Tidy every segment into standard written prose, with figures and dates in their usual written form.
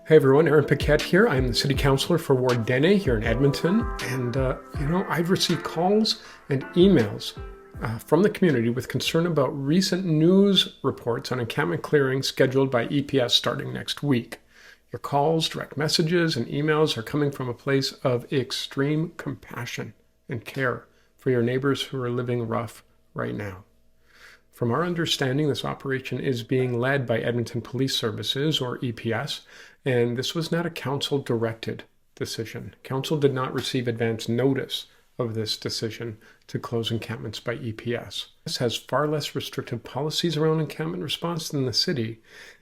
Hey everyone, Aaron Paquette here. I'm the City Councilor for Ward Dene here in Edmonton. And, I've received calls and emails from the community with concern about recent news reports on encampment clearing scheduled by EPS starting next week. Your calls, direct messages, and emails are coming from a place of extreme compassion and care for your neighbors who are living rough right now. From our understanding, this operation is being led by Edmonton Police Services, or EPS, and this was not a council-directed decision. Council did not receive advance notice of this decision to close encampments by EPS. This has far less restrictive policies around encampment response than the city,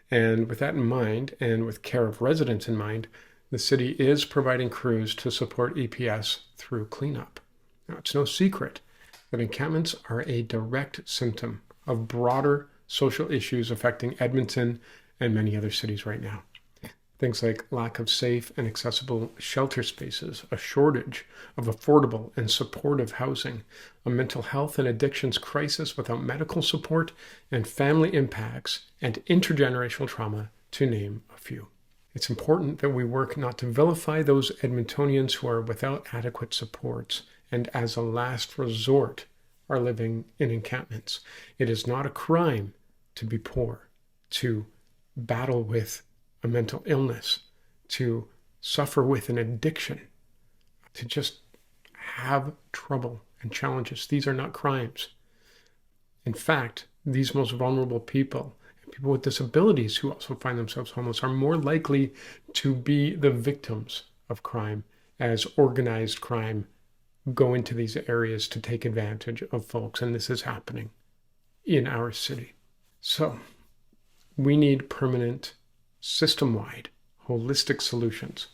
and with that in mind, and with care of residents in mind, the city is providing crews to support EPS through cleanup. Now, it's no secret that encampments are a direct symptom of broader social issues affecting Edmonton and many other cities right now. Things like lack of safe and accessible shelter spaces, a shortage of affordable and supportive housing, a mental health and addictions crisis without medical support, and family impacts and intergenerational trauma, to name a few. It's important that we work not to vilify those Edmontonians who are without adequate supports and, as a last resort, are living in encampments. It is not a crime to be poor, to battle with a mental illness, to suffer with an addiction, to just have trouble and challenges. These are not crimes. In fact, these most vulnerable people, and people with disabilities who also find themselves homeless, are more likely to be the victims of crime as organized crime go into these areas to take advantage of folks, and this is happening in our city. So we need permanent, system-wide, holistic solutions.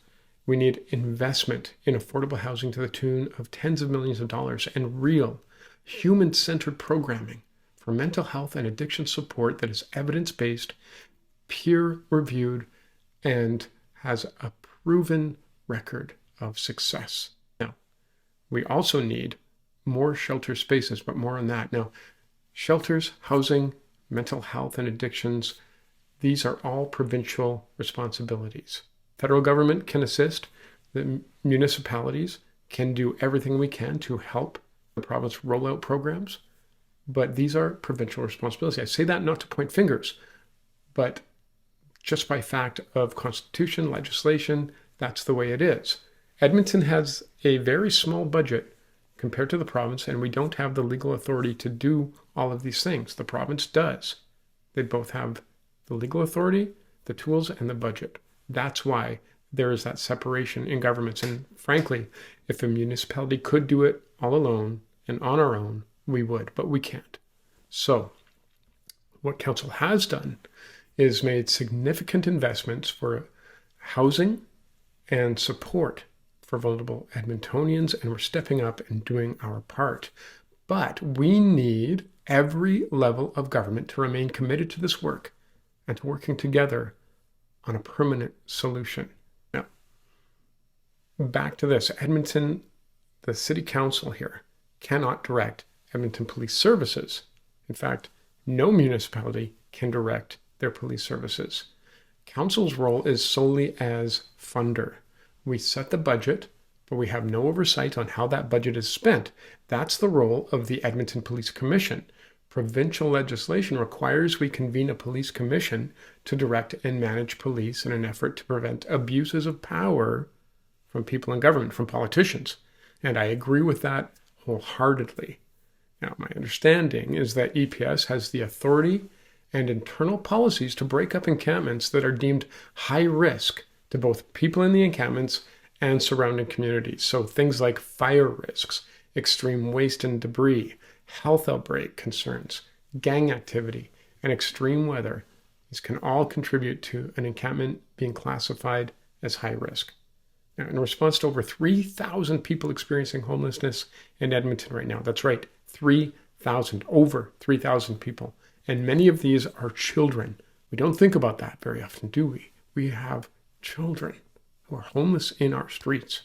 We need investment in affordable housing to the tune of tens of millions of dollars and real, human-centered programming for mental health and addiction support that is evidence-based, peer-reviewed, and has a proven record of success. We also need more shelter spaces, but more on that. Now, shelters, housing, mental health, and addictions, these are all provincial responsibilities. Federal government can assist. The municipalities can do everything we can to help the province roll out programs, but these are provincial responsibilities. I say that not to point fingers, but just by fact of constitution, legislation, that's the way it is. Edmonton has a very small budget compared to the province, and we don't have the legal authority to do all of these things. The province does. They both have the legal authority, the tools, and the budget. That's why there is that separation in governments. And frankly, if a municipality could do it all alone and on our own, we would, but we can't. So what council has done is made significant investments for housing and support for vulnerable Edmontonians, and we're stepping up and doing our part. But we need every level of government to remain committed to this work and to working together on a permanent solution. Now, back to this. Edmonton, the City Council here, cannot direct Edmonton Police Services. In fact, no municipality can direct their police services. Council's role is solely as funder. We set the budget, but we have no oversight on how that budget is spent. That's the role of the Edmonton Police Commission. Provincial legislation requires we convene a police commission to direct and manage police in an effort to prevent abuses of power from people in government, from politicians. And I agree with that wholeheartedly. Now, my understanding is that EPS has the authority and internal policies to break up encampments that are deemed high risk to both people in the encampments and surrounding communities. So things like fire risks, extreme waste and debris, health outbreak concerns, gang activity, and extreme weather, these can all contribute to an encampment being classified as high risk. Now, in response to over 3,000 people experiencing homelessness in Edmonton right now, that's right, 3,000, over 3,000 people, and many of these are children. We don't think about that very often, do we? We have children who are homeless in our streets.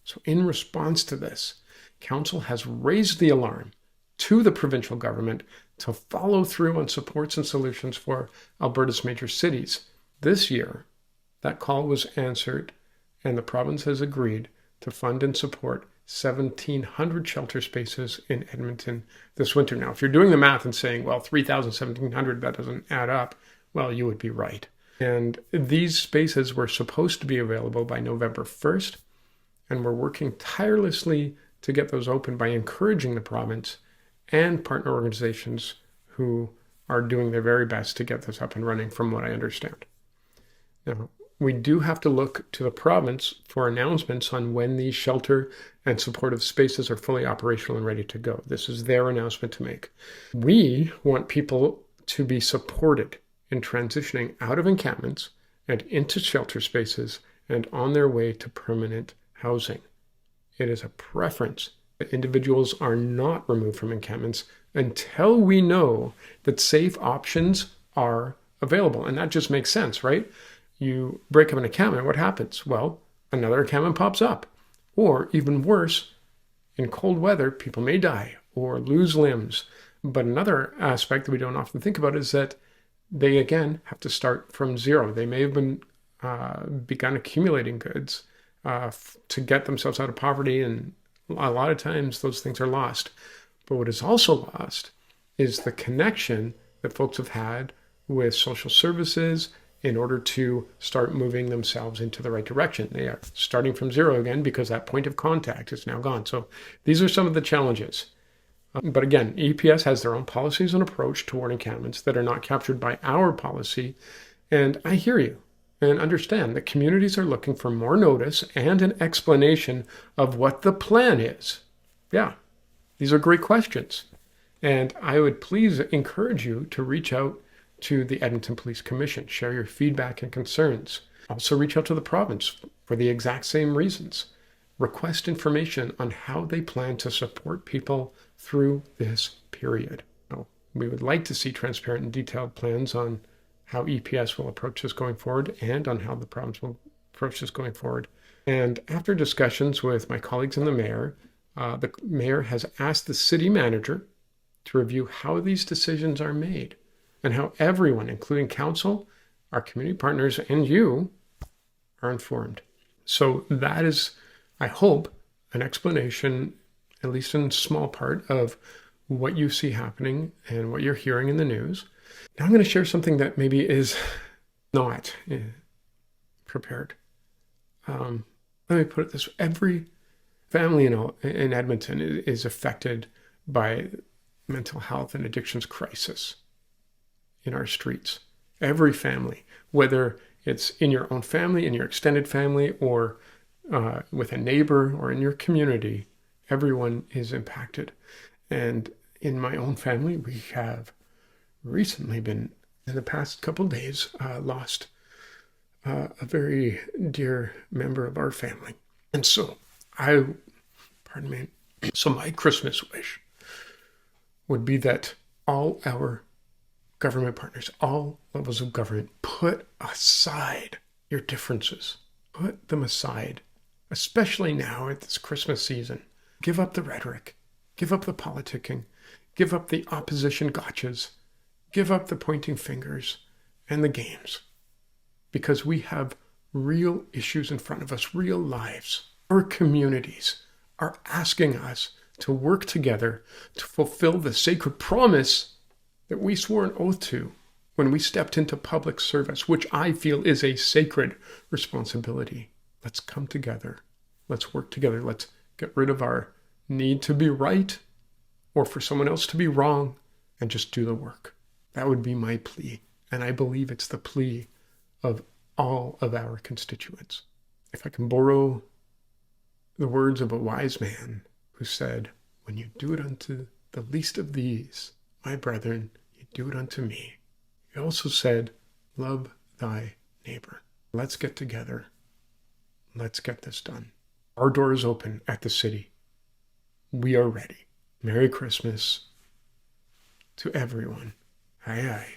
So in response to this, Council has raised the alarm to the provincial government to follow through on supports and solutions for Alberta's major cities. This year, That call was answered, and the province has agreed to fund and support 1,700 shelter spaces in Edmonton this winter. Now, if you're doing the math and saying, well, 3,000, 1,700, that doesn't add up, well, you would be right. And these spaces were supposed to be available by November 1st, and we're working tirelessly to get those open by encouraging the province and partner organizations who are doing their very best to get this up and running, from what I understand. Now, we do have to look to the province for announcements on when these shelter and supportive spaces are fully operational and ready to go. This is their announcement to make. We want people to be supported in transitioning out of encampments and into shelter spaces and on their way to permanent housing. It is a preference that individuals are not removed from encampments until we know that safe options are available. And that just makes sense, right? You break up an encampment, what happens? Well, another encampment pops up. Or even worse, in cold weather, people may die or lose limbs. But another aspect that we don't often think about is that they, again, have to start from zero. They may have begun accumulating goods to get themselves out of poverty, and a lot of times those things are lost. But what is also lost is the connection that folks have had with social services in order to start moving themselves into the right direction. They are starting from zero again because that point of contact is now gone. So these are some of the challenges. But again, EPS has their own policies and approach toward encampments that are not captured by our policy. And I hear you and understand that communities are looking for more notice and an explanation of what the plan is. Yeah, these are great questions. And I would please encourage you to reach out to the Edmonton Police Commission, share your feedback and concerns. Also reach out to the province for the exact same reasons. Request information on how they plan to support people through this period. We would like to see transparent and detailed plans on how EPS will approach this going forward and on how the province will approach this going forward. And after discussions with my colleagues and the mayor has asked the city manager to review how these decisions are made and how everyone, including council, our community partners, and you, are informed. So that is, I hope, an explanation, at least in small part, of what you see happening and what you're hearing in the news. Now I'm going to share something that maybe is not prepared. Let me put it this way. Every family in Edmonton is affected by mental health and addictions crisis in our streets. Every family, whether it's in your own family, in your extended family, or with a neighbor or in your community, everyone is impacted. And in my own family, we have recently been, in the past couple of days, lost a very dear member of our family. And so so my Christmas wish would be that all our government partners, all levels of government, put aside your differences. Put them aside, especially now at this Christmas season. Give up the rhetoric. Give up the politicking. Give up the opposition gotchas. Give up the pointing fingers and the games. Because we have real issues in front of us, real lives. Our communities are asking us to work together to fulfill the sacred promise that we swore an oath to when we stepped into public service, which I feel is a sacred responsibility. Let's come together. Let's work together. Let's get rid of our need to be right or for someone else to be wrong and just do the work. That would be my plea. And I believe it's the plea of all of our constituents. If I can borrow the words of a wise man who said, "When you do it unto the least of these, my brethren, you do it unto me." He also said, "Love thy neighbor." Let's get together. Let's get this done. Our door is open at the city. We are ready. Merry Christmas to everyone. Aye, aye.